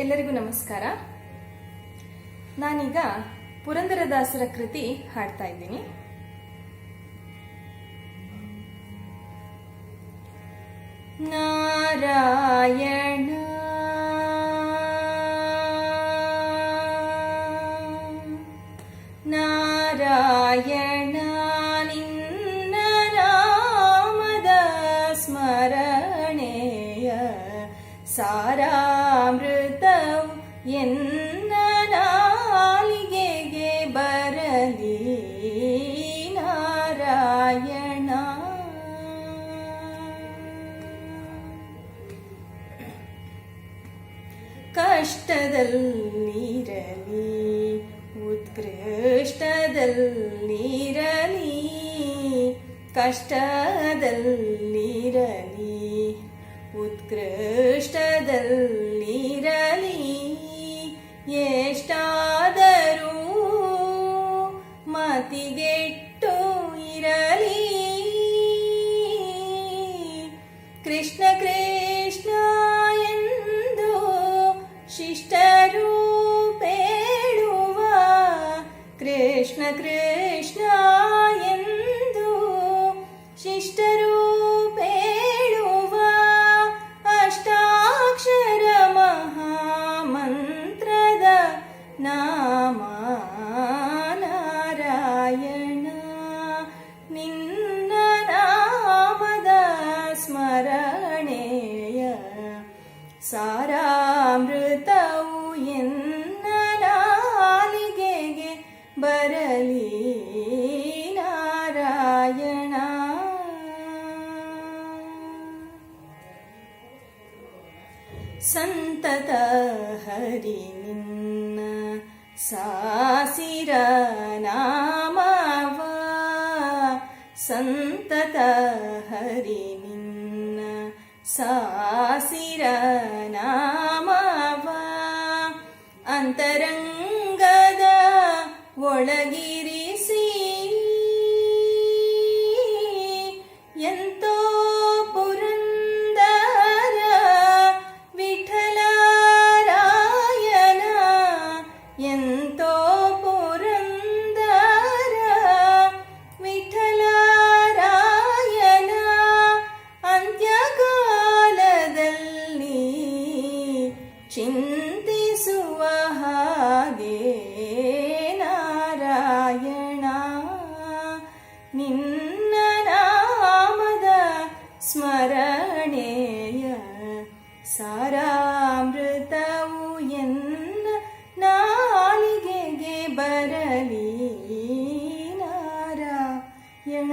ಎಲ್ಲರಿಗೂ ನಮಸ್ಕಾರ. ನಾನೀಗ ಪುರಂದರದಾಸರ ಕೃತಿ ಹಾಡ್ತಾ ಇದ್ದೀನಿ. ನಾರಾಯಣ ನಾರಾಯಣ ನಿನ್ನ ನಾಮದ ಸ್ಮರಣೆಯ ಸಾರಾಮೃತವು ಎನ್ನ ನಾಲಿಗೆಗೆ ಬರಲಿ. ನಾರಾಯಣ ಕಷ್ಟದಲ್ಲಿರಲಿ ಉತ್ಕೃಷ್ಟದಲ್ಲಿರಲಿ, ಕಷ್ಟದಲ್ಲಿರಲಿ ಉತ್ಕೃಷ್ಟದಲ್ಲಿರಲಿ, ಎಷ್ಟಾದರೂ ಮತಿಗೆಟ್ಟು ಇರಲಿ. ಕೃಷ್ಣ ಕೃಷ್ಣ ಎಂದು ಶಿಷ್ಟರು ಬೇಡುವ, ಕೃಷ್ಣ ಕೃಷ್ಣ ಎಂದು ಶಿಷ್ಟರು ಬೇಡುವ ಅಷ್ಟಾಕ್ಷರ ಮಹಾಮಂತ್ರದ ನಾಮ ನಾರಾಯಣ. ನಿನ್ನ ನಾಮದ ಸ್ಮರಣೆಯ ಸಾರಾಮೃತವು ಎನ್ನ ನಾಲಿಗೆಗೆ ಬರಲಿ. ನಾರಾಯಣ ಸಂತತ ಹರಿ ನಿನ್ನ ಸಾಸಿರ ನಾಮವ, ಸಂತತ ಹರಿ ನಿನ್ನ ಸಾಸಿರ ನಾಮವ, ಅಂತರಂಗದ ಒಳಗಿರಿಸಿ ಎಂತೋ ಪುರಂದರ ವಿಠಲರಾಯನ, ಎಂತೋ ಪುರಂದರ ವಿಠಲರಾಯನ ಅಂತ್ಯಕಾಲದಲ್ಲಿ ಚಿಂತಿಸುವ ಹಾಗೆ. ನಾರಾಯಣ ನಿನ್ನ ನಾಮದ ಸ್ಮರಣೆಯ ಸಾರಾಮೃತವು ಎನ್ನ ನಾಲಿಗೆಗೆ ಬರಲಿ. ನಾರಾಯಣ.